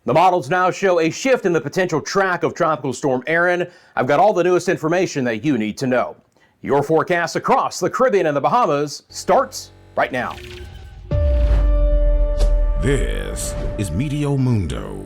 The models now show a shift in the potential track of Tropical Storm Erin. I've got all the newest information that you need to know. Your forecast across the Caribbean and the Bahamas starts right now. This is Meteo Mundo.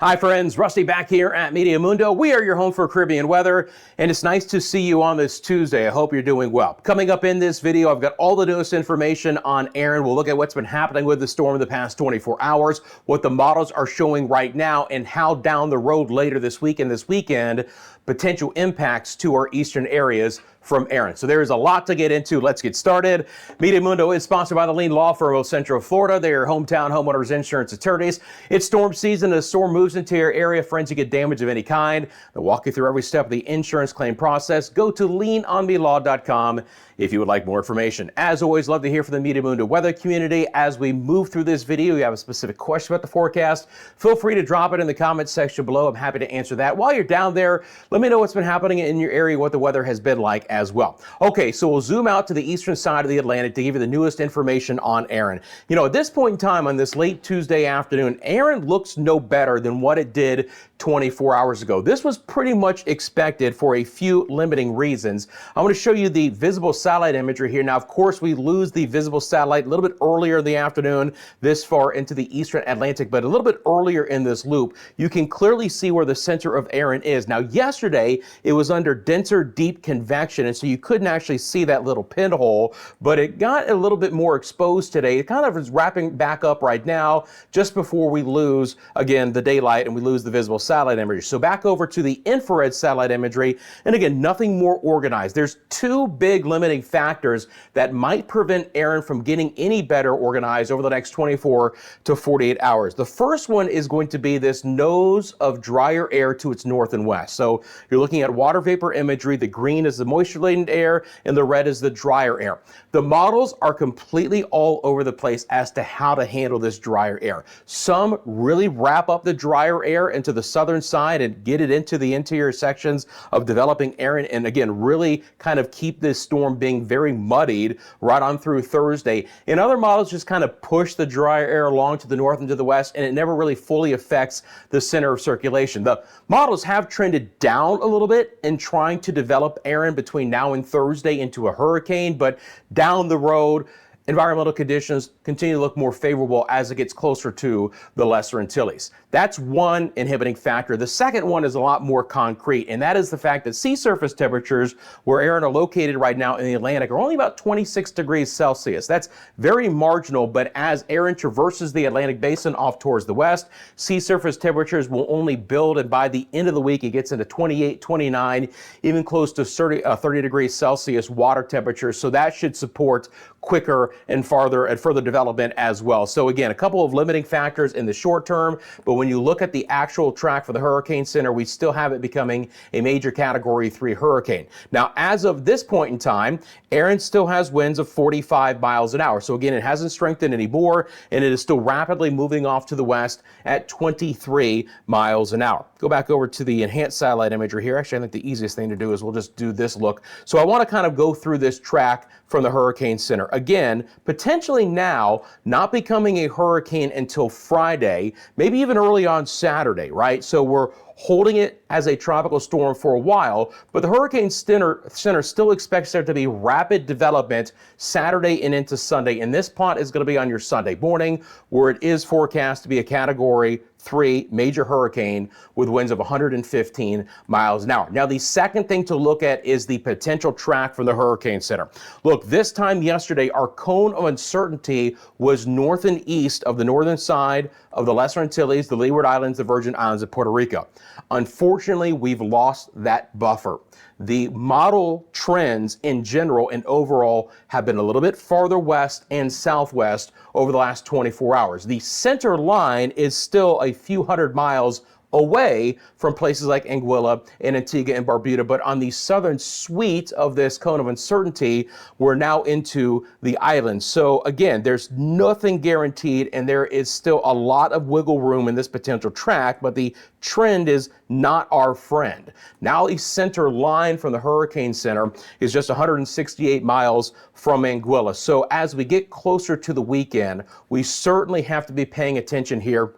Hi friends, Rusty back here at Meteo Mundo. We are your home for Caribbean weather, and it's nice to see you on this Tuesday. I hope you're doing well. Coming up in this video, I've got all the newest information on Erin. We'll look at what's been happening with the storm in the past 24 hours, what the models are showing right now, and how down the road later this week and this weekend, potential impacts to our eastern areas from Erin. So there is a lot to get into. Let's get started. Meteo Mundo is sponsored by the Lean Law Firm of Central Florida. They are hometown homeowners insurance attorneys. It's storm season. As the storm moves into your area, friends, you get damage of any kind. They'll walk you through every step of the insurance claim process. Go to leanonmelaw.com if you would like more information. As always, love to hear from the Meteo Mundo weather community. As we move through this video, you have a specific question about the forecast, feel free to drop it in the comments section below. I'm happy to answer that. While you're down there, let me know what's been happening in your area, what the weather has been like as well. Okay, so we'll zoom out to the eastern side of the Atlantic to give you the newest information on Erin. You know, at this point in time on this late Tuesday afternoon, Erin looks no better than what it did 24 hours ago. This was pretty much expected for a few limiting reasons. I want to show you the visible satellite imagery here. Now, of course, we lose the visible satellite a little bit earlier in the afternoon, this far into the eastern Atlantic, but a little bit earlier in this loop, you can clearly see where the center of Erin is. Now, yesterday, it was under denser, deep convection, and so you couldn't actually see that little pinhole, but it got a little bit more exposed today. It kind of is wrapping back up right now, just before we lose, again, the daylight and we lose the visible satellite imagery. So back over to the infrared satellite imagery, and again, nothing more organized. There's two big limiting factors that might prevent Erin from getting any better organized over the next 24 to 48 hours. The first one is going to be this nose of drier air to its north and west. So you're looking at water vapor imagery. The green is the moisture-laden air and the red is the drier air. The models are completely all over the place as to how to handle this drier air. Some really wrap up the drier air into the southern side and get it into the interior sections of developing Erin, and again, really kind of keep this storm being very muddied right on through Thursday. And other models just kind of push the drier air along to the north and to the west, and it never really fully affects the center of circulation. The models have trended down a little bit in trying to develop Erin between now and Thursday into a hurricane, but down the road, environmental conditions continue to look more favorable as it gets closer to the Lesser Antilles. That's one inhibiting factor. The second one is a lot more concrete, and that is the fact that sea surface temperatures where Erin are located right now in the Atlantic are only about 26 degrees Celsius. That's very marginal, but as Erin traverses the Atlantic basin off towards the west, sea surface temperatures will only build, and by the end of the week, it gets into 28, 29, even close to 30 degrees Celsius water temperatures. So that should support quicker and further development as well. So again, a couple of limiting factors in the short term, but when you look at the actual track for the Hurricane Center, we still have it becoming a major Category 3 hurricane. Now, as of this point in time, Erin still has winds of 45 miles an hour. So again, it hasn't strengthened anymore, and it is still rapidly moving off to the west at 23 miles an hour. Go back over to the enhanced satellite imagery here. Actually, I think the easiest thing to do is we'll just do this look. So I want to kind of go through this track from the Hurricane Center. Again, potentially now not becoming a hurricane until Friday, maybe even early on Saturday, right? So we're holding it as a tropical storm for a while, but the Hurricane Center still expects there to be rapid development Saturday and into Sunday, and this plot is going to be on your Sunday morning, where it is forecast to be a Category 3 major hurricane with winds of 115 miles an hour. Now, the second thing to look at is the potential track from the Hurricane Center. Look, this time yesterday, our cone of uncertainty was north and east of the northern side of the Lesser Antilles, the Leeward Islands, the Virgin Islands of Puerto Rico. Unfortunately, we've lost that buffer. The model trends in general and overall have been a little bit farther west and southwest over the last 24 hours. The center line is still a few hundred miles away from places like Anguilla and Antigua and Barbuda. But on the southern suite of this cone of uncertainty, we're now into the islands. So again, there's nothing guaranteed, and there is still a lot of wiggle room in this potential track, but the trend is not our friend. Now the center line from the hurricane center is just 168 miles from Anguilla. So as we get closer to the weekend, we certainly have to be paying attention here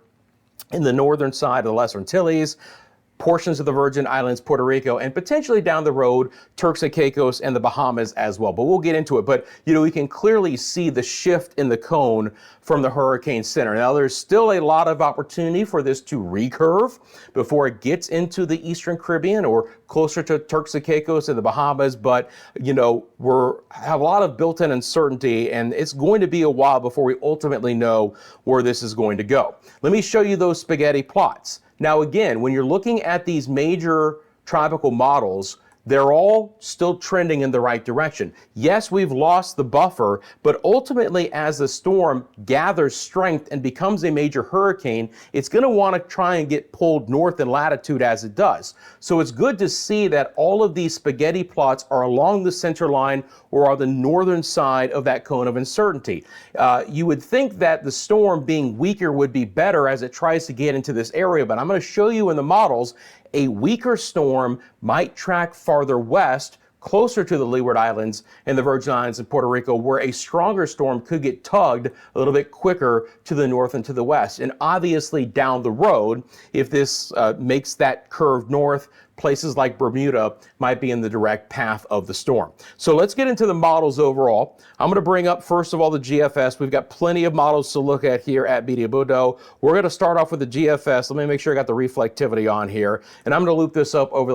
in the northern side of the Lesser Antilles, portions of the Virgin Islands, Puerto Rico, and potentially down the road, Turks and Caicos and the Bahamas as well. But we'll get into it. But, you know, we can clearly see the shift in the cone from the hurricane center. Now, there's still a lot of opportunity for this to recurve before it gets into the Eastern Caribbean or closer to Turks and Caicos and the Bahamas. But, you know, have a lot of built-in uncertainty, and it's going to be a while before we ultimately know where this is going to go. Let me show you those spaghetti plots. Now, again, when you're looking at these major tropical models, they're all still trending in the right direction. Yes, we've lost the buffer, but ultimately as the storm gathers strength and becomes a major hurricane, it's going to want to try and get pulled north in latitude as it does. So it's good to see that all of these spaghetti plots are along the center line or are the northern side of that cone of uncertainty. You would think that the storm being weaker would be better as it tries to get into this area, but I'm going to show you in the models a weaker storm might track farther west, closer to the Leeward Islands and the Virgin Islands and Puerto Rico, where a stronger storm could get tugged a little bit quicker to the north and to the west. And obviously down the road, if this makes that curve north, places like Bermuda might be in the direct path of the storm. So let's get into the models overall. I'm going to bring up, first of all, the GFS. We've got plenty of models to look at here at Meteo Mundo. We're going to start off with the GFS. Let me make sure I got the reflectivity on here. And I'm going to loop this up over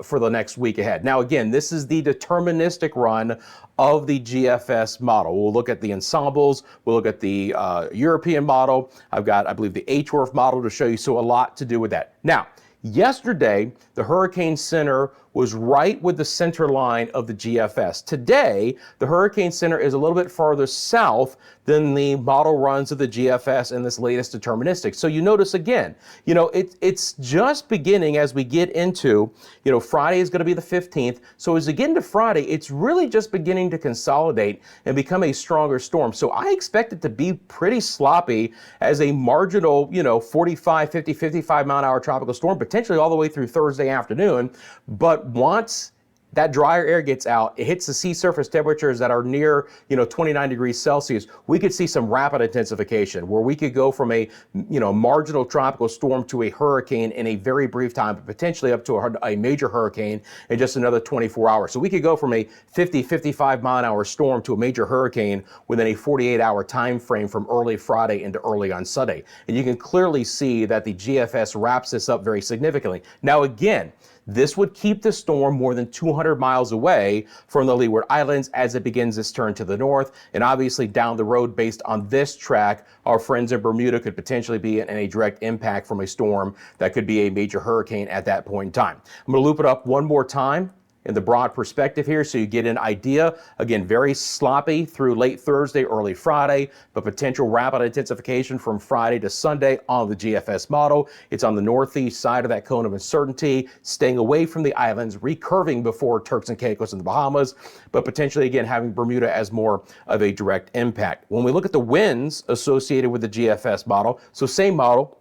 for the next week ahead. Now, again, this is the deterministic run of the GFS model. We'll look at the ensembles. We'll look at the European model. I've got, I believe, the HWRF model to show you. So a lot to do with that. Now, yesterday, the Hurricane Center was right with the center line of the GFS. Today, the Hurricane Center is a little bit farther south than the model runs of the GFS in this latest deterministic. So you notice again, you know, it's just beginning as we get into, you know, Friday is going to be the 15th. So as we get into Friday, it's really just beginning to consolidate and become a stronger storm. So I expect it to be pretty sloppy as a marginal, you know, 45, 50, 55 mile an hour tropical storm, potentially all the way through Thursday afternoon. But once that drier air gets out, it hits the sea surface temperatures that are near, you know, 29 degrees Celsius, we could see some rapid intensification where we could go from a, you know, marginal tropical storm to a hurricane in a very brief time, but potentially up to a major hurricane in just another 24 hours. So we could go from a 50, 55 mile an hour storm to a major hurricane within a 48-hour time frame from early Friday into early on Sunday. And you can clearly see that the GFS wraps this up very significantly. Now, again, this would keep the storm more than 200 miles away from the Leeward Islands as it begins its turn to the north. And obviously down the road, based on this track, our friends in Bermuda could potentially be in a direct impact from a storm that could be a major hurricane at that point in time. I'm going to loop it up one more time in the broad perspective here so you get an idea. Again, very sloppy through late Thursday, early Friday, but potential rapid intensification from Friday to Sunday on the GFS model. It's on the northeast side of that cone of uncertainty, staying away from the islands, recurving before Turks and Caicos and the Bahamas, but potentially, again, having Bermuda as more of a direct impact. When we look at the winds associated with the GFS model, so same model,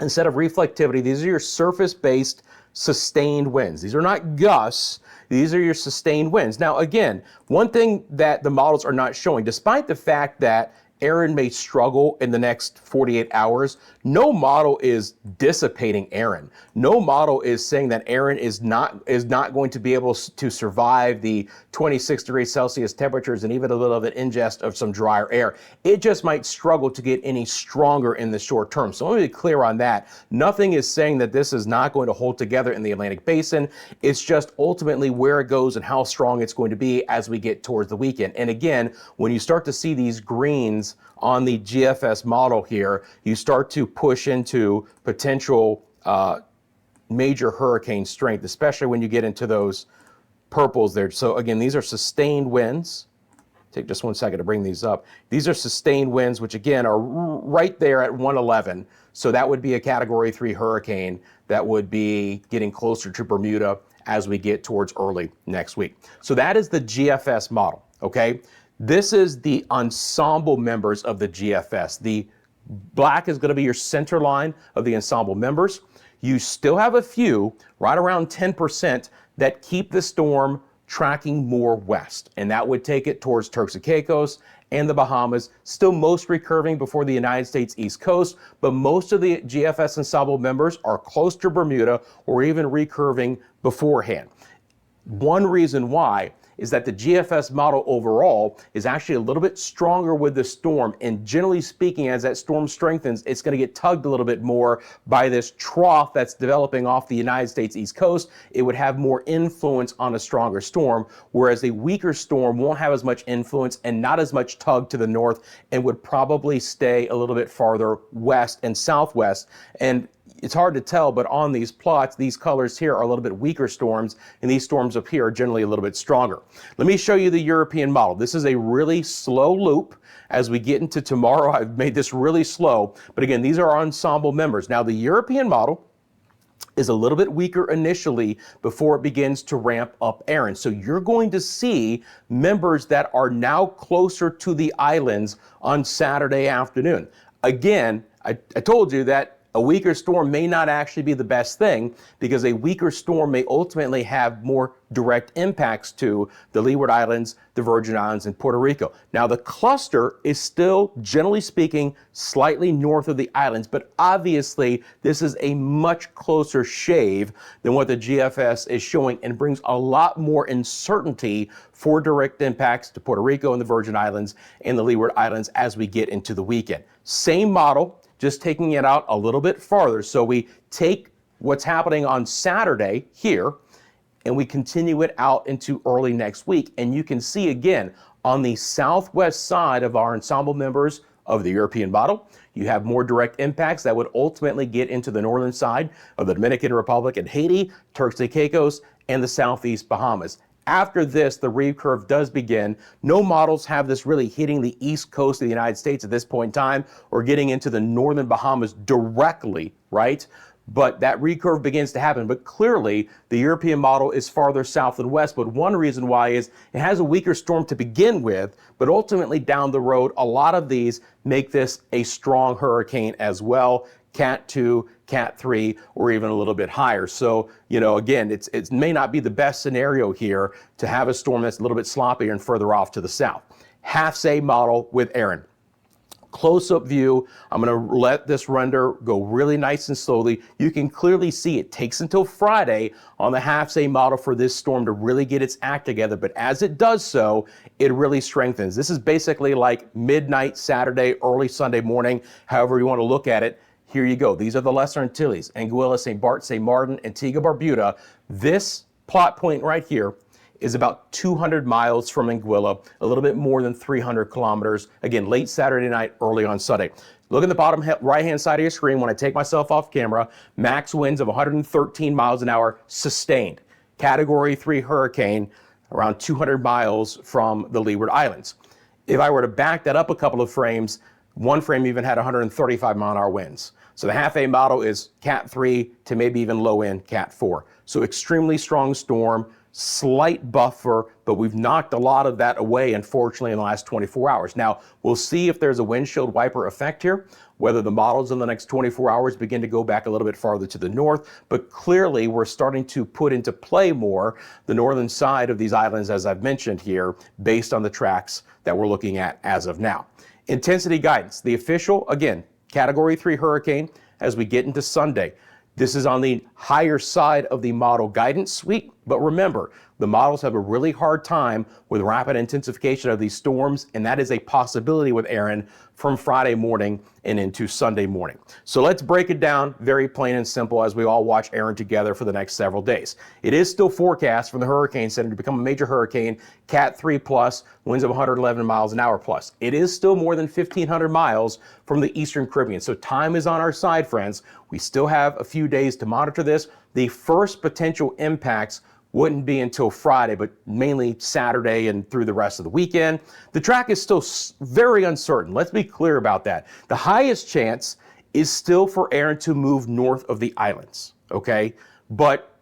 instead of reflectivity, these are your surface-based sustained winds. These are not gusts. These are your sustained winds. Now, again, one thing that the models are not showing, despite the fact that Aaron may struggle in the next 48 hours, no model is dissipating Aaron. No model is saying that Aaron is not going to be able to survive the 26 degrees Celsius temperatures and even a little bit of ingest of some drier air. It just might struggle to get any stronger in the short term. So let me be clear on that. Nothing is saying that this is not going to hold together in the Atlantic Basin. It's just ultimately where it goes and how strong it's going to be as we get towards the weekend. And again, when you start to see these greens on the GFS model here, you start to push into potential major hurricane strength, especially when you get into those purples there. So again, these are sustained winds. take just 1 second to bring these up. These are sustained winds, which again are right there at 111. So that would be a Category 3 hurricane that would be getting closer to Bermuda as we get towards early next week. So that is the GFS model, okay? This is the ensemble members of the GFS. The black is going to be your center line of the ensemble members. You still have a few, right around 10%, that keep the storm tracking more west, and that would take it towards Turks and Caicos and the Bahamas, still most recurving before the United States East Coast, but most of the GFS ensemble members are close to Bermuda or even recurving beforehand. One reason why is that the GFS model overall is actually a little bit stronger with the storm, and generally speaking, as that storm strengthens, it's going to get tugged a little bit more by this trough that's developing off the United States East Coast. It would have more influence on a stronger storm, whereas a weaker storm won't have as much influence and not as much tug to the north, and would probably stay a little bit farther west and southwest. And it's hard to tell, but on these plots, these colors here are a little bit weaker storms, and these storms up here are generally a little bit stronger. Let me show you the European model. This is a really slow loop. As we get into tomorrow, I've made this really slow, but again, these are ensemble members. Now, the European model is a little bit weaker initially before it begins to ramp up, Aaron. So you're going to see members that are now closer to the islands on Saturday afternoon. Again, I told you that a weaker storm may not actually be the best thing, because a weaker storm may ultimately have more direct impacts to the Leeward Islands, the Virgin Islands, and Puerto Rico. Now, the cluster is still, generally speaking, slightly north of the islands, but obviously this is a much closer shave than what the GFS is showing, and brings a lot more uncertainty for direct impacts to Puerto Rico and the Virgin Islands and the Leeward Islands as we get into the weekend. Same model, just taking it out a little bit farther. So we take what's happening on Saturday here, and we continue it out into early next week. And you can see again, on the southwest side of our ensemble members of the European model, you have more direct impacts that would ultimately get into the northern side of the Dominican Republic and Haiti, Turks and Caicos, and the southeast Bahamas. After this, the recurve does begin. No models have this really hitting the east coast of the United States at this point in time, or getting into the northern Bahamas directly, right? But that recurve begins to happen. But clearly, the European model is farther south and west. But one reason why is it has a weaker storm to begin with, but ultimately down the road, a lot of these make this a strong hurricane as well. Cat 2, Cat 3, or even a little bit higher. So, you know, again, it may not be the best scenario here to have a storm that's a little bit sloppier and further off to the south. HAFS model with Aaron. Close-up view. I'm going to let this render go really nice and slowly. You can clearly see it takes until Friday on the HAFS model for this storm to really get its act together, but as it does so, it really strengthens. This is basically like midnight Saturday, early Sunday morning, however you want to look at it. Here you go. These are the Lesser Antilles: Anguilla, St. Barts, St. Martin, Antigua, Barbuda. This plot point right here is about 200 miles from Anguilla, a little bit more than 300 kilometers. Again, late Saturday night, early on Sunday. Look at the bottom right-hand side of your screen. When I take myself off camera, max winds of 113 miles an hour sustained. Category 3 hurricane, around 200 miles from the Leeward Islands. If I were to back that up a couple of frames, one frame even had 135 mile an hour winds. So the HAFS model is Cat 3 to maybe even low end Cat 4. So extremely strong storm, slight buffer, but we've knocked a lot of that away, unfortunately, in the last 24 hours. Now, we'll see if there's a windshield wiper effect here, whether the models in the next 24 hours begin to go back a little bit farther to the north, but clearly we're starting to put into play more the northern side of these islands, as I've mentioned here, based on the tracks that we're looking at as of now. Intensity guidance, the official, again, Category 3 hurricane as we get into Sunday. This is on the higher side of the model guidance suite, but remember, the models have a really hard time with rapid intensification of these storms, and that is a possibility with Aaron from Friday morning and into Sunday morning. So let's break it down very plain and simple as we all watch Aaron together for the next several days. It is still forecast from the Hurricane Center to become a major hurricane, Cat 3 plus, winds of 111 miles an hour plus. It is still more than 1,500 miles from the Eastern Caribbean, so time is on our side, friends. We still have a few days to monitor this. The first potential impacts wouldn't be until Friday, but mainly Saturday and through the rest of the weekend. The track is still very uncertain. Let's be clear about that. The highest chance is still for Aaron to move north of the islands, okay? But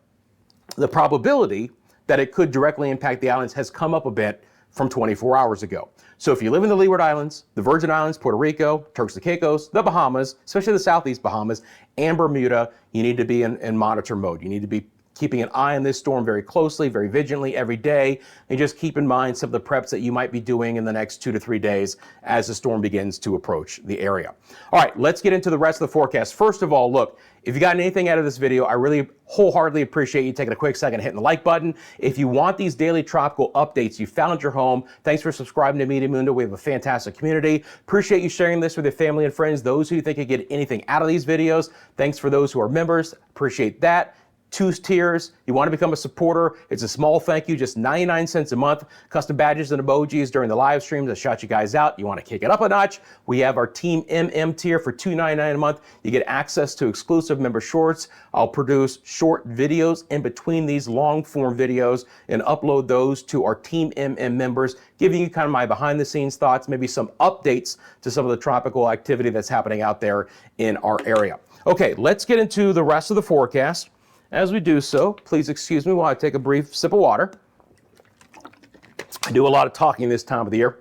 the probability that it could directly impact the islands has come up a bit from 24 hours ago. So if you live in the Leeward Islands, the Virgin Islands, Puerto Rico, Turks and Caicos, the Bahamas, especially the Southeast Bahamas, and Bermuda, you need to be in monitor mode. You need to be keeping an eye on this storm very closely, very vigilantly every day, and just keep in mind some of the preps that you might be doing in the next 2 to 3 days as the storm begins to approach the area. All right, let's get into the rest of the forecast. First of all, look, if you got anything out of this video, I really wholeheartedly appreciate you taking a quick second hitting the like button. If you want these daily tropical updates you found at your home, thanks for subscribing to Meteo Mundo. We have a fantastic community. Appreciate you sharing this with your family and friends. Those who think you get anything out of these videos, thanks for those who are members. Appreciate that. 2 tiers. You want to become a supporter. It's a small thank you, just 99 cents a month. Custom badges and emojis during the live streams that shout you guys out. You want to kick it up a notch? We have our Team MM tier for $2.99 a month. You get access to exclusive member shorts. I'll produce short videos in between these long form videos and upload those to our Team MM members, giving you kind of my behind the scenes thoughts, maybe some updates to some of the tropical activity that's happening out there in our area. Okay, let's get into the rest of the forecast. As we do so, please excuse me while I take a brief sip of water. I do a lot of talking this time of the year.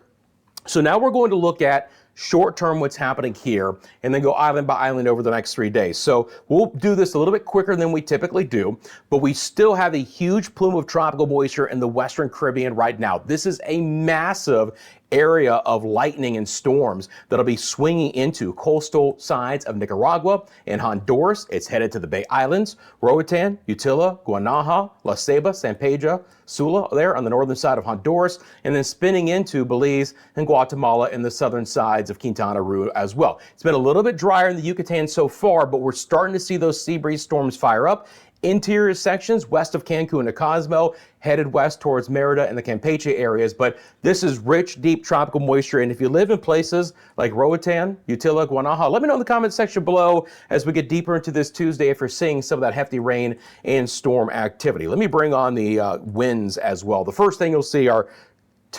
So now we're going to look at short-term what's happening here and then go island by island over the next 3 days. So we'll do this a little bit quicker than we typically do, but we still have a huge plume of tropical moisture in the Western Caribbean right now. This is a massive area of lightning and storms that'll be swinging into coastal sides of Nicaragua and Honduras. It's headed to the Bay Islands, Roatan, Utila, Guanaja, La Ceiba, San Pedro, Sula there on the northern side of Honduras, and then spinning into Belize and Guatemala in the southern sides of Quintana Roo as well. It's been a little bit drier in the Yucatan so far, but we're starting to see those sea breeze storms fire up. Interior sections west of Cancun and Cozumel, headed west towards Merida and the Campeche areas, but this is rich, deep tropical moisture, and if you live in places like Roatan, Utila, Guanaja, let me know in the comment section below as we get deeper into this Tuesday if you're seeing some of that hefty rain and storm activity. Let me bring on the winds as well. The first thing you'll see are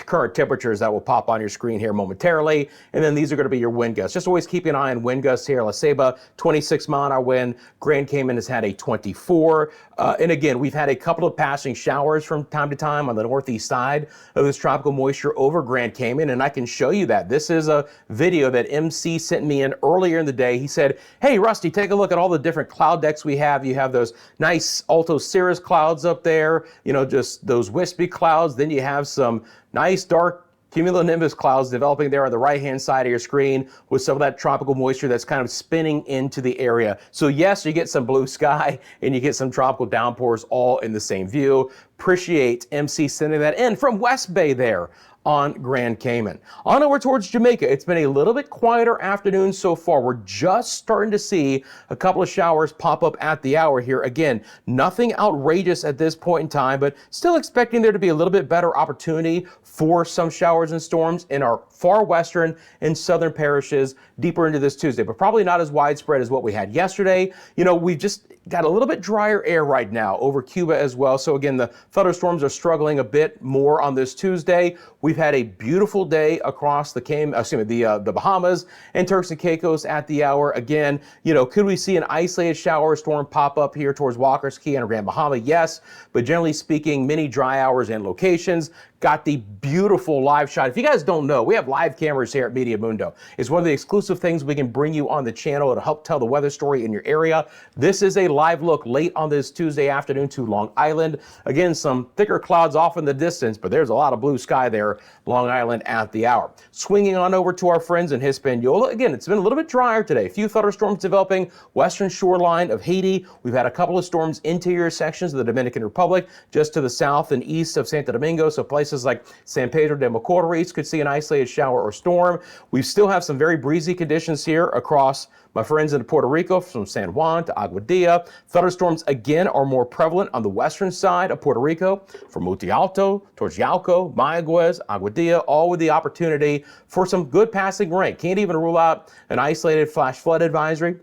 current temperatures that will pop on your screen here momentarily, and then these are going to be your wind gusts. Just always keep an eye on wind gusts here. La Ceiba, 26 mile an hour wind. Grand Cayman has had a 24. And again, we've had a couple of passing showers from time to time on the northeast side of this tropical moisture over Grand Cayman, and I can show you that. This is a video that MC sent me in earlier in the day. He said, hey, Rusty, take a look at all the different cloud decks we have. You have those nice Alto Cirrus clouds up there, you know, just those wispy clouds. Then you have some nice dark cumulonimbus clouds developing there on the right-hand side of your screen with some of that tropical moisture that's kind of spinning into the area. So yes, you get some blue sky and you get some tropical downpours all in the same view. Appreciate MC sending that in from West Bay there on Grand Cayman. On over towards Jamaica, it's been a little bit quieter afternoon so far. We're just starting to see a couple of showers pop up at the hour here. Again, nothing outrageous at this point in time, but still expecting there to be a little bit better opportunity for some showers and storms in our far western and southern parishes deeper into this Tuesday, but probably not as widespread as what we had yesterday. You know, we've just got a little bit drier air right now over Cuba as well. So again, the thunderstorms are struggling a bit more on this Tuesday. We've had a beautiful day across the Bahamas and Turks and Caicos at the hour. Again, you know, could we see an isolated shower or storm pop up here towards Walker's Key and Grand Bahama? Yes, but generally speaking, many dry hours and locations. Got the beautiful live shot. If you guys don't know, we have live cameras here at Meteo Mundo. It's one of the exclusive things we can bring you on the channel to help tell the weather story in your area. This is a live look late on this Tuesday afternoon to Long Island. Again, some thicker clouds off in the distance, but there's a lot of blue sky there, Long Island at the hour. Swinging on over to our friends in Hispaniola. Again, it's been a little bit drier today. A few thunderstorms developing western shoreline of Haiti. We've had a couple of storms interior sections of the Dominican Republic, just to the south and east of Santo Domingo. So places like San Pedro de Macorís could see an isolated shower or storm. We still have some very breezy conditions here across my friends in Puerto Rico, from San Juan to Aguadilla. Thunderstorms again are more prevalent on the western side of Puerto Rico, from Monte Alto towards Yauco, Mayaguez, Aguadilla, all with the opportunity for some good passing rain. Can't even rule out an isolated flash flood advisory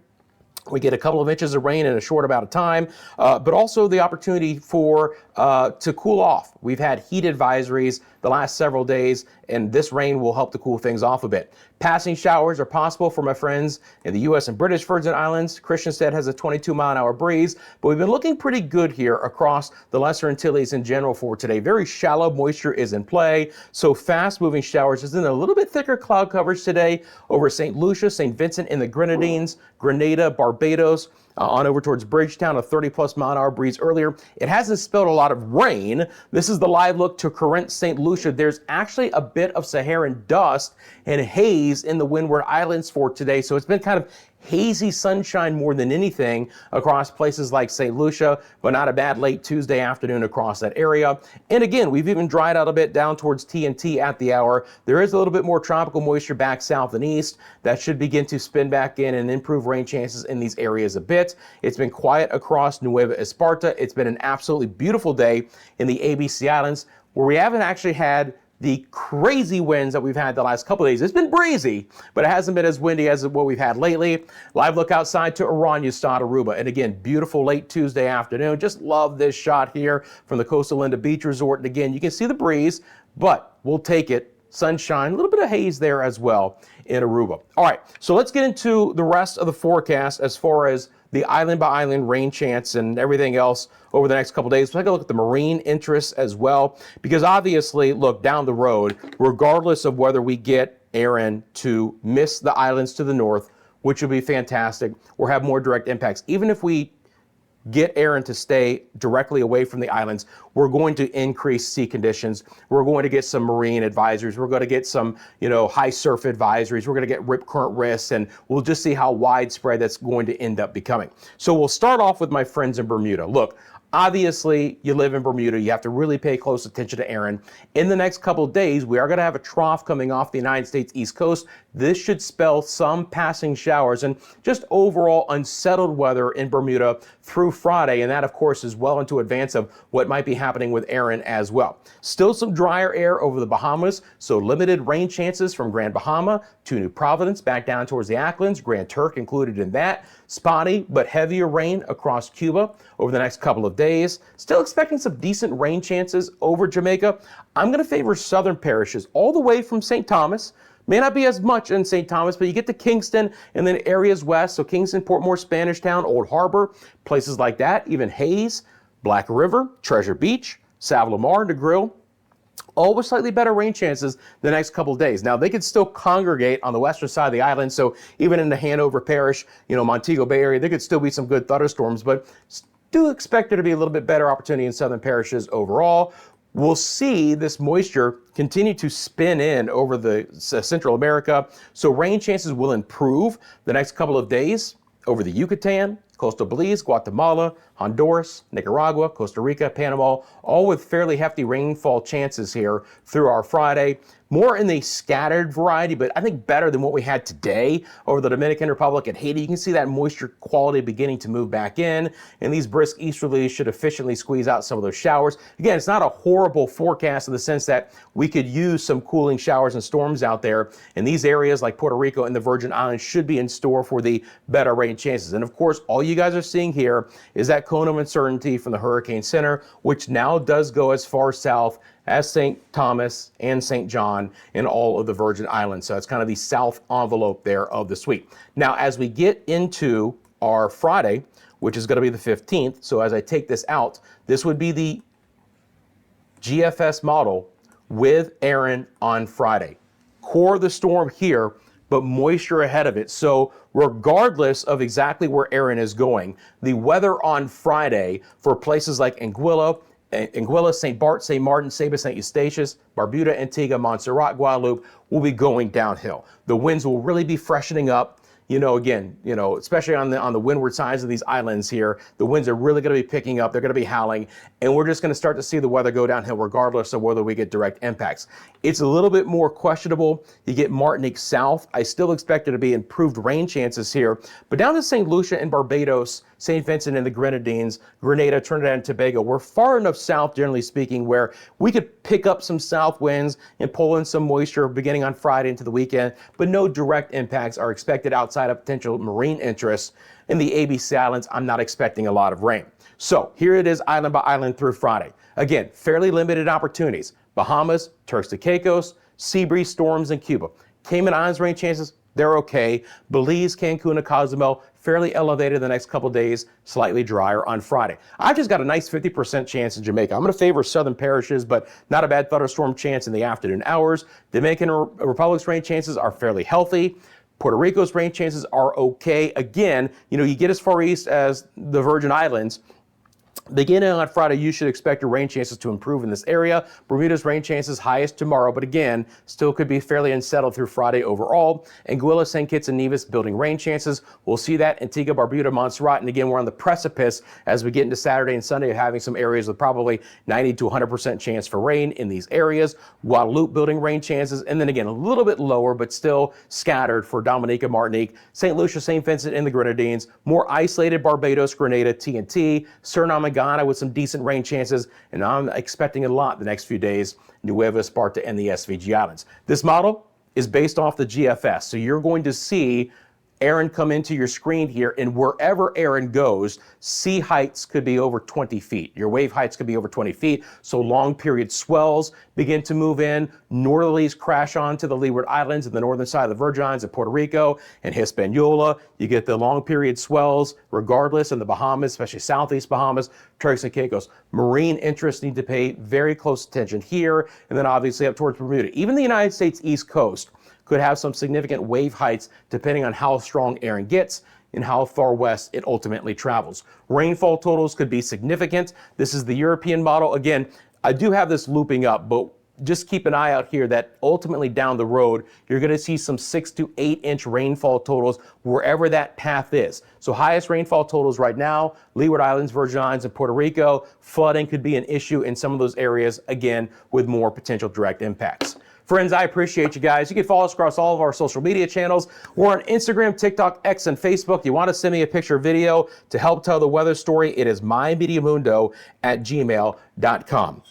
We get a couple of inches of rain in a short amount of time, but also the opportunity for to cool off. We've had heat advisories the last several days, and this rain will help to cool things off a bit. Passing showers are possible for my friends in the U.S. and British Virgin Islands. Christiansted has a 22-mile-an-hour breeze, but we've been looking pretty good here across the Lesser Antilles in general for today. Very shallow moisture is in play, so fast-moving showers is in a little bit thicker cloud coverage today over St. Lucia, St. Vincent and the Grenadines, Grenada, Barbados, on over towards Bridgetown, a 30-plus mile-an-hour breeze earlier. It hasn't spelled a lot of rain. This is the live look to Corinth, St. Lucia. There's actually a bit of Saharan dust and haze in the Windward Islands for today, so it's been kind of hazy sunshine more than anything across places like St. Lucia, but not a bad late Tuesday afternoon across that area. And again, we've even dried out a bit down towards TNT at the hour. There is a little bit more tropical moisture back south and east that should begin to spin back in and improve rain chances in these areas a bit. It's been quiet across Nueva Esparta. It's been an absolutely beautiful day in the ABC Islands, where we haven't actually had the crazy winds that we've had the last couple of days. It's been breezy, but it hasn't been as windy as what we've had lately. Live look outside to Oranjestad, Aruba. And again, beautiful late Tuesday afternoon. Just love this shot here from the Coastal Linda Beach Resort. And again, you can see the breeze, but we'll take it. Sunshine, a little bit of haze there as well in Aruba. All right, so let's get into the rest of the forecast as far as the island by island rain chance and everything else over the next couple days. We'll take a look at the marine interests as well, because obviously, look, down the road, regardless of whether we get Aaron to miss the islands to the north, which would be fantastic, or have more direct impacts, even if we get Aaron to stay directly away from the islands, we're going to increase sea conditions. We're going to get some marine advisories. We're going to get some, high surf advisories. We're going to get rip current risks, and we'll just see how widespread that's going to end up becoming. So we'll start off with my friends in Bermuda. Look, obviously, you live in Bermuda. You have to really pay close attention to Aaron. In the next couple of days, we are going to have a trough coming off the United States East Coast. This should spell some passing showers and just overall unsettled weather in Bermuda through Friday. And that, of course, is well into advance of what might be happening with Aaron as well. Still some drier air over the Bahamas, so limited rain chances from Grand Bahama to New Providence, back down towards the Acklins, Grand Turk included in that. Spotty but heavier rain across Cuba over the next couple of days. Still expecting some decent rain chances over Jamaica. I'm going to favor southern parishes all the way from St. Thomas. May not be as much in St. Thomas, but you get to Kingston and then areas west. So Kingston, Portmore, Spanish Town, Old Harbor, places like that. Even Hayes, Black River, Treasure Beach, Savlamar, Negril. All with slightly better rain chances the next couple of days. Now, they could still congregate on the western side of the island. So even in the Hanover Parish, Montego Bay area, there could still be some good thunderstorms, but do expect there to be a little bit better opportunity in southern parishes overall. We'll see this moisture continue to spin in over the Central America. So rain chances will improve the next couple of days over the Yucatan, coastal Belize, Guatemala, Honduras, Nicaragua, Costa Rica, Panama, all with fairly hefty rainfall chances here through our Friday. More in the scattered variety, but I think better than what we had today over the Dominican Republic and Haiti. You can see that moisture quality beginning to move back in, and these brisk easterlies should efficiently squeeze out some of those showers. Again, it's not a horrible forecast in the sense that we could use some cooling showers and storms out there, and these areas like Puerto Rico and the Virgin Islands should be in store for the better rain chances. And of course, all you guys are seeing here is that cone of uncertainty from the Hurricane Center, which now does go as far south as St. Thomas and St. John and all of the Virgin Islands. So it's kind of the south envelope there of the sweep. Now, as we get into our Friday, which is going to be the 15th, so as I take this out, this would be the GFS model with Aaron on Friday. Core of the storm here, but moisture ahead of it. So regardless of exactly where Aaron is going, the weather on Friday for places like Anguilla, St. Bart, St. Martin, Saba, St. Eustatius, Barbuda, Antigua, Montserrat, Guadeloupe will be going downhill. The winds will really be freshening up. Especially on the windward sides of these islands here, the winds are really going to be picking up. They're going to be howling, and we're just going to start to see the weather go downhill regardless of whether we get direct impacts. It's a little bit more questionable. You get Martinique south. I still expect there to be improved rain chances here, but down to St. Lucia and Barbados, St. Vincent and the Grenadines, Grenada, Trinidad and Tobago, we're far enough south, generally speaking, where we could pick up some south winds and pull in some moisture beginning on Friday into the weekend, but no direct impacts are expected outside outside of potential marine interests in the ABC Islands, I'm not expecting a lot of rain. So here it is island by island through Friday. Again, fairly limited opportunities. Bahamas, Turks and Caicos, sea breeze storms in Cuba. Cayman Islands rain chances, they're okay. Belize, Cancun, and Cozumel, fairly elevated the next couple days, slightly drier on Friday. I've just got a nice 50% chance in Jamaica. I'm going to favor southern parishes, but not a bad thunderstorm chance in the afternoon hours. Dominican Republic's rain chances are fairly healthy. Puerto Rico's rain chances are okay. Again, you get as far east as the Virgin Islands. Beginning on Friday, you should expect your rain chances to improve in this area. Bermuda's rain chances highest tomorrow, but again, still could be fairly unsettled through Friday overall. Anguilla, St. Kitts, and Nevis building rain chances. We'll see that Antigua, Barbuda, Montserrat, and again, we're on the precipice as we get into Saturday and Sunday of having some areas with probably 90 to 100% chance for rain in these areas. Guadeloupe building rain chances, and then again, a little bit lower, but still scattered for Dominica, Martinique, St. Lucia, St. Vincent, and the Grenadines. More isolated Barbados, Grenada, TNT, Suriname, and Ghana with some decent rain chances, and I'm expecting a lot the next few days, Nueva Esparta and the SVG Islands. This model is based off the GFS, so you're going to see Aaron come into your screen here, and wherever Aaron goes, sea heights could be over 20 feet. Your wave heights could be over 20 feet, so long period swells begin to move in. Northerlies crash onto the Leeward Islands and the northern side of the Virgin Islands of Puerto Rico and Hispaniola. You get the long period swells regardless in the Bahamas, especially southeast Bahamas, Turks and Caicos. Marine interests need to pay very close attention here, and then obviously up towards Bermuda. Even the United States East Coast could have some significant wave heights depending on how strong Aaron gets and how far west it ultimately travels. Rainfall totals could be significant. This is the European model. Again, I do have this looping up, but just keep an eye out here that ultimately down the road, you're going to see some 6 to 8 inch rainfall totals wherever that path is. So highest rainfall totals right now, Leeward Islands, Virgin Islands, and Puerto Rico. Flooding could be an issue in some of those areas, again, with more potential direct impacts. Friends, I appreciate you guys. You can follow us across all of our social media channels. We're on Instagram, TikTok, X, and Facebook. You want to send me a picture or video to help tell the weather story, it is mymeteomundo@gmail.com.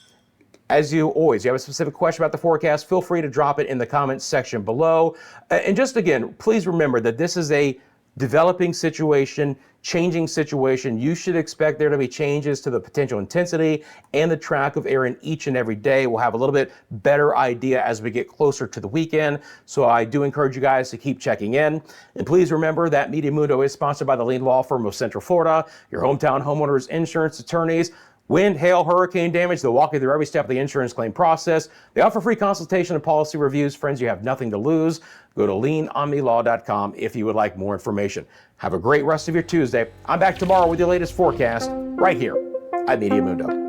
As you always, you have a specific question about the forecast, feel free to drop it in the comments section below. And just again, please remember that this is a developing situation, changing situation. You should expect there to be changes to the potential intensity and the track of Aaron each and every day. We'll have a little bit better idea as we get closer to the weekend. So I do encourage you guys to keep checking in. And please remember that Meteo Mundo is sponsored by the leading law firm of Central Florida, your hometown homeowners insurance attorneys. Wind, hail, hurricane damage, they'll walk you through every step of the insurance claim process. They offer free consultation and policy reviews. Friends, you have nothing to lose. Go to leanonmelaw.com if you would like more information. Have a great rest of your Tuesday. I'm back tomorrow with your latest forecast right here at Meteo Mundo.